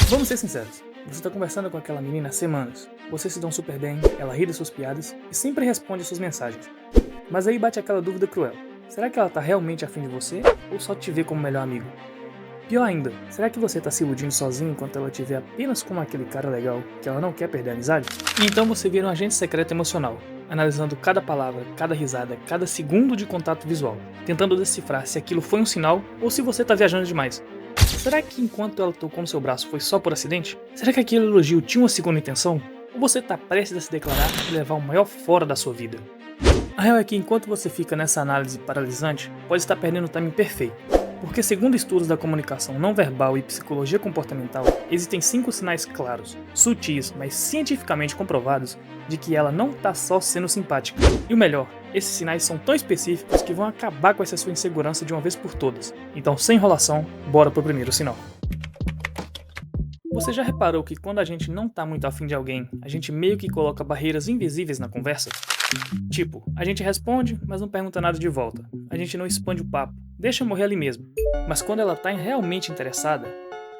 Vamos ser sinceros. Você tá conversando com aquela menina há semanas. Vocês se dão super bem, ela ri das suas piadas e sempre responde às suas mensagens. Mas aí bate aquela dúvida cruel. Será que ela tá realmente afim de você ou só te vê como melhor amigo? Pior ainda, será que você tá se iludindo sozinho enquanto ela te vê apenas como aquele cara legal que ela não quer perder a amizade? E então você vira um agente secreto emocional, analisando cada palavra, cada risada, cada segundo de contato visual, tentando decifrar se aquilo foi um sinal ou se você tá viajando demais. Será que enquanto ela tocou no seu braço foi só por acidente? Será que aquele elogio tinha uma segunda intenção? Ou você tá prestes a se declarar e levar o maior fora da sua vida? A real é que enquanto você fica nessa análise paralisante, pode estar perdendo o timing perfeito. Porque segundo estudos da comunicação não verbal e psicologia comportamental, existem 5 sinais claros, sutis, mas cientificamente comprovados, de que ela não tá só sendo simpática. E o melhor, esses sinais são tão específicos que vão acabar com essa sua insegurança de uma vez por todas. Então, sem enrolação, bora pro primeiro sinal. Você já reparou que quando a gente não tá muito afim de alguém, a gente meio que coloca barreiras invisíveis na conversa? Tipo, a gente responde, mas não pergunta nada de volta. A gente não expande o papo, deixa morrer ali mesmo. Mas quando ela tá realmente interessada,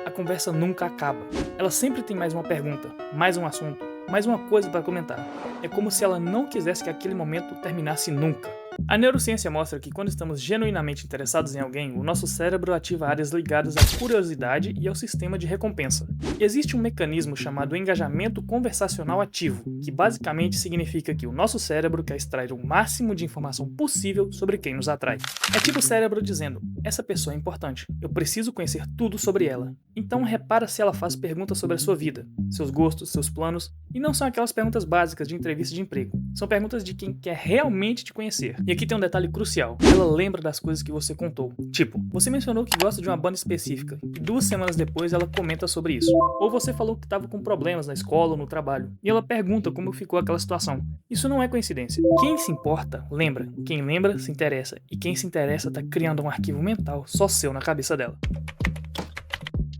a conversa nunca acaba. Ela sempre tem mais uma pergunta, mais um assunto, mais uma coisa para comentar. É como se ela não quisesse que aquele momento terminasse nunca. A neurociência mostra que quando estamos genuinamente interessados em alguém, o nosso cérebro ativa áreas ligadas à curiosidade e ao sistema de recompensa. Existe um mecanismo chamado engajamento conversacional ativo, que basicamente significa que o nosso cérebro quer extrair o máximo de informação possível sobre quem nos atrai. É tipo o cérebro dizendo, essa pessoa é importante, eu preciso conhecer tudo sobre ela. Então repara se ela faz perguntas sobre a sua vida, seus gostos, seus planos, e não são aquelas perguntas básicas de entrevista de emprego. São perguntas de quem quer realmente te conhecer. E aqui tem um detalhe crucial. Ela lembra das coisas que você contou. Tipo, você mencionou que gosta de uma banda específica e 2 semanas depois ela comenta sobre isso. Ou você falou que estava com problemas na escola ou no trabalho e ela pergunta como ficou aquela situação. Isso não é coincidência. Quem se importa, lembra. Quem lembra, se interessa. E quem se interessa tá criando um arquivo mental só seu na cabeça dela.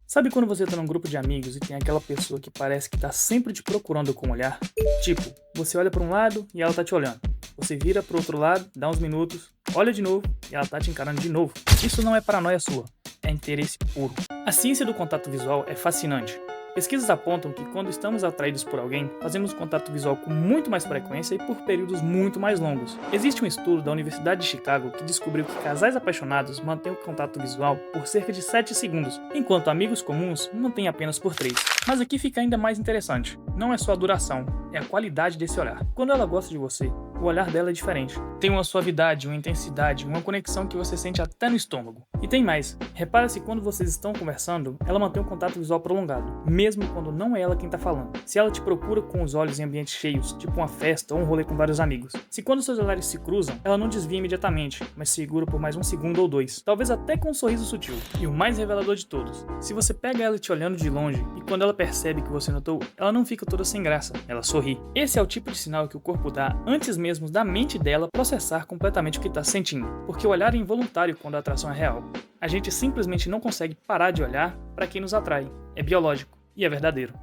Sabe quando você tá num grupo de amigos e tem aquela pessoa que parece que tá sempre te procurando com o olhar? Tipo, você olha pra um lado e ela tá te olhando. Você vira pro outro lado, dá uns minutos, olha de novo e ela tá te encarando de novo. Isso não é paranoia sua, é interesse puro. A ciência do contato visual é fascinante. Pesquisas apontam que quando estamos atraídos por alguém, fazemos contato visual com muito mais frequência e por períodos muito mais longos. Existe um estudo da Universidade de Chicago que descobriu que casais apaixonados mantêm o contato visual por cerca de 7 segundos, enquanto amigos comuns mantêm apenas por 3. Mas aqui fica ainda mais interessante. Não é só a duração, é a qualidade desse olhar. Quando ela gosta de você, o olhar dela é diferente. Tem uma suavidade, uma intensidade, uma conexão que você sente até no estômago. E tem mais. Repara se quando vocês estão conversando, ela mantém um contato visual prolongado, mesmo quando não é ela quem tá falando. Se ela te procura com os olhos em ambientes cheios, tipo uma festa ou um rolê com vários amigos. Se quando seus olhares se cruzam, ela não desvia imediatamente, mas segura por mais 1 segundo ou 2, talvez até com um sorriso sutil. E o mais revelador de todos, se você pega ela te olhando de longe, e quando ela percebe que você notou, ela não fica toda sem graça, ela sorri. Esse é o tipo de sinal que o corpo dá antes mesmo da mente dela processar completamente o que está sentindo, porque o olhar é involuntário quando a atração é real. A gente simplesmente não consegue parar de olhar para quem nos atrai. É biológico e é verdadeiro.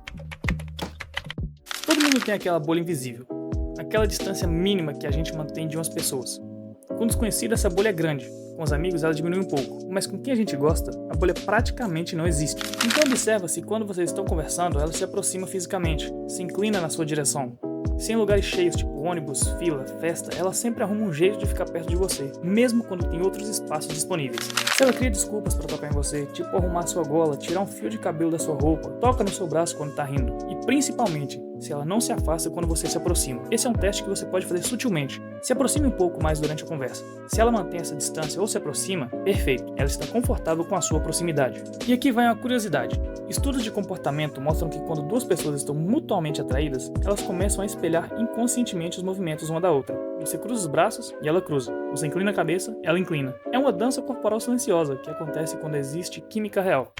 Todo mundo tem aquela bolha invisível, aquela distância mínima que a gente mantém de umas pessoas. Com desconhecido essa bolha é grande, com os amigos ela diminui um pouco, mas com quem a gente gosta, a bolha praticamente não existe. Então observa se quando vocês estão conversando, ela se aproxima fisicamente, se inclina na sua direção. Se em lugares cheios, tipo ônibus, fila, festa, ela sempre arruma um jeito de ficar perto de você, mesmo quando tem outros espaços disponíveis. Se ela cria desculpas para tocar em você, tipo arrumar sua gola, tirar um fio de cabelo da sua roupa, toca no seu braço quando tá rindo. E principalmente, se ela não se afasta quando você se aproxima. Esse é um teste que você pode fazer sutilmente. Se aproxime um pouco mais durante a conversa. Se ela mantém essa distância ou se aproxima, perfeito, ela está confortável com a sua proximidade. E aqui vai uma curiosidade. Estudos de comportamento mostram que quando 2 pessoas estão mutuamente atraídas, elas começam a espelhar inconscientemente os movimentos uma da outra. Você cruza os braços e ela cruza. Você inclina a cabeça, ela inclina. É uma dança corporal silenciosa que acontece quando existe química real.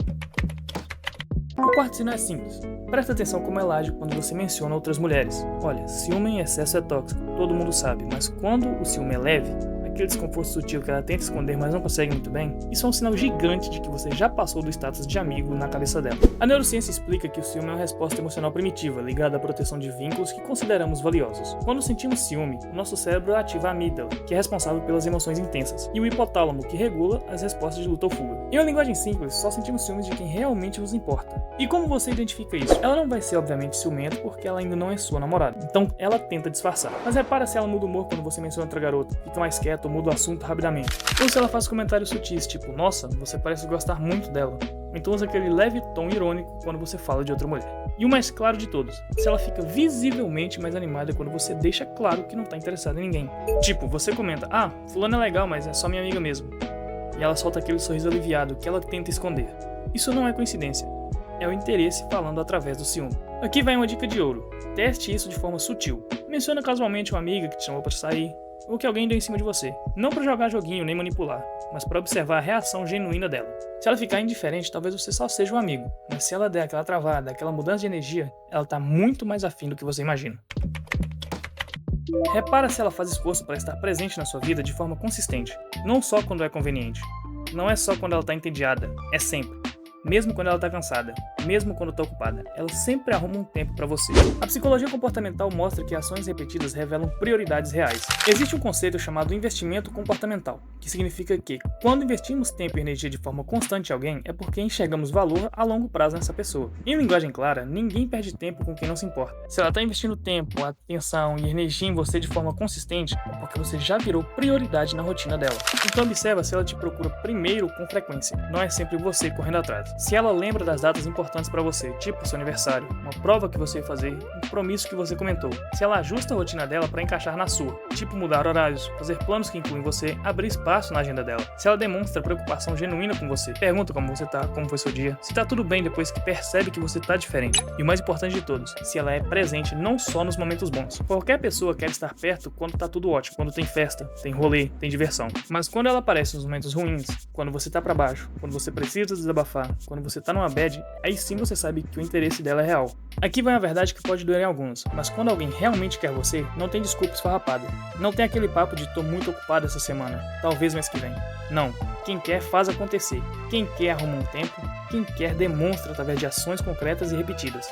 O quarto sinal é simples. Presta atenção como ela age quando você menciona outras mulheres. Olha, ciúme em excesso é tóxico, todo mundo sabe, mas quando o ciúme é leve, aquele desconforto sutil que ela tenta esconder, mas não consegue muito bem, isso é um sinal gigante de que você já passou do status de amigo na cabeça dela. A neurociência explica que o ciúme é uma resposta emocional primitiva, ligada à proteção de vínculos que consideramos valiosos. Quando sentimos ciúme, o nosso cérebro ativa a amígdala, que é responsável pelas emoções intensas, e o hipotálamo, que regula as respostas de luta ou fuga. Em uma linguagem simples, só sentimos ciúmes de quem realmente nos importa. E como você identifica isso? Ela não vai ser obviamente ciumenta porque ela ainda não é sua namorada, então ela tenta disfarçar. Mas repara se ela muda o humor quando você menciona outra garota, fica mais quieta ou muda o assunto rapidamente. Ou se ela faz comentários sutis, tipo, nossa, você parece gostar muito dela. Então usa aquele leve tom irônico quando você fala de outra mulher. E o mais claro de todos, se ela fica visivelmente mais animada quando você deixa claro que não tá interessada em ninguém. Tipo, você comenta, ah, fulano é legal, mas é só minha amiga mesmo. E ela solta aquele sorriso aliviado que ela tenta esconder. Isso não é coincidência, é o interesse falando através do ciúme. Aqui vai uma dica de ouro, teste isso de forma sutil. Menciona casualmente uma amiga que te chamou para sair, ou que alguém deu em cima de você. Não para jogar joguinho nem manipular, mas para observar a reação genuína dela. Se ela ficar indiferente, talvez você só seja um amigo, mas se ela der aquela travada, aquela mudança de energia, ela tá muito mais afim do que você imagina. Repara se ela faz esforço para estar presente na sua vida de forma consistente, não só quando é conveniente. Não é só quando ela tá entediada, é sempre. Mesmo quando ela tá cansada, mesmo quando tá ocupada, ela sempre arruma um tempo para você. A psicologia comportamental mostra que ações repetidas revelam prioridades reais. Existe um conceito chamado investimento comportamental, que significa que, quando investimos tempo e energia de forma constante em alguém, é porque enxergamos valor a longo prazo nessa pessoa. Em linguagem clara, ninguém perde tempo com quem não se importa. Se ela tá investindo tempo, atenção e energia em você de forma consistente, é porque você já virou prioridade na rotina dela. Então observa se ela te procura primeiro com frequência, não é sempre você correndo atrás. Se ela lembra das datas importantes para você, tipo seu aniversário, uma prova que você ia fazer, um compromisso que você comentou. Se ela ajusta a rotina dela para encaixar na sua, tipo mudar horários, fazer planos que incluem você, abrir espaço na agenda dela. Se ela demonstra preocupação genuína com você, pergunta como você tá, como foi seu dia, se tá tudo bem depois que percebe que você tá diferente. E o mais importante de todos, se ela é presente não só nos momentos bons. Qualquer pessoa quer estar perto quando tá tudo ótimo, quando tem festa, tem rolê, tem diversão. Mas quando ela aparece nos momentos ruins, quando você tá para baixo, quando você precisa desabafar, quando você tá numa bad, aí sim você sabe que o interesse dela é real. Aqui vai uma verdade que pode doer em alguns, mas quando alguém realmente quer você, não tem desculpa esfarrapada. Não tem aquele papo de tô muito ocupado essa semana, talvez mês que vem. Não, quem quer faz acontecer. Quem quer arruma um tempo, quem quer demonstra através de ações concretas e repetidas.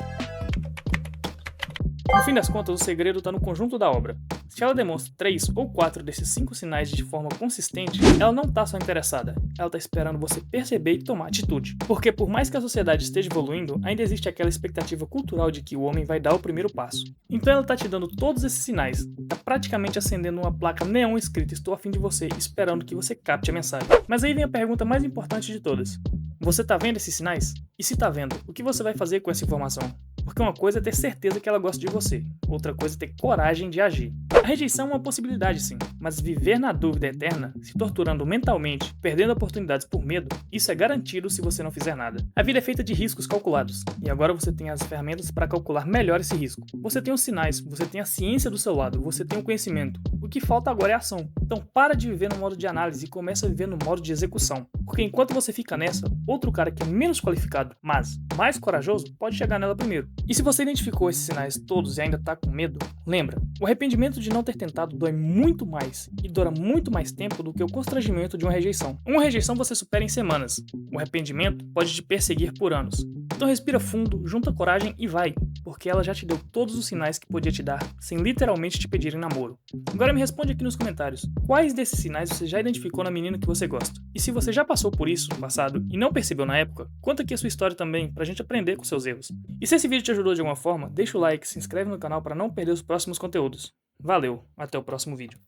No fim das contas, o segredo está no conjunto da obra. Se ela demonstra 3 ou 4 desses 5 sinais de forma consistente, ela não está só interessada, ela está esperando você perceber e tomar atitude. Porque por mais que a sociedade esteja evoluindo, ainda existe aquela expectativa cultural de que o homem vai dar o primeiro passo. Então ela está te dando todos esses sinais, está praticamente acendendo uma placa neon escrita "Estou afim de você", esperando que você capte a mensagem. Mas aí vem a pergunta mais importante de todas. Você está vendo esses sinais? E se está vendo, o que você vai fazer com essa informação? Porque uma coisa é ter certeza que ela gosta de você, outra coisa é ter coragem de agir. A rejeição é uma possibilidade sim, mas viver na dúvida eterna, se torturando mentalmente, perdendo oportunidades por medo, isso é garantido se você não fizer nada. A vida é feita de riscos calculados, e agora você tem as ferramentas para calcular melhor esse risco. Você tem os sinais, você tem a ciência do seu lado, você tem o conhecimento. O que falta agora é a ação. Então para de viver no modo de análise e começa a viver no modo de execução. Porque enquanto você fica nessa, outro cara que é menos qualificado, mas mais corajoso, pode chegar nela primeiro. E se você identificou esses sinais todos e ainda tá com medo, lembra, o arrependimento de não ter tentado dói muito mais e dura muito mais tempo do que o constrangimento de uma rejeição. Uma rejeição você supera em semanas, o arrependimento pode te perseguir por anos. Então respira fundo, junta coragem e vai, porque ela já te deu todos os sinais que podia te dar, sem literalmente te pedir em namoro. Agora me responde aqui nos comentários, quais desses sinais você já identificou na menina que você gosta? E se você já passou por isso no passado e não percebeu na época, conta aqui a sua história também, pra gente aprender com seus erros. E se esse vídeo te ajudou de alguma forma, deixa o like, se inscreve no canal para não perder os próximos conteúdos. Valeu, até o próximo vídeo.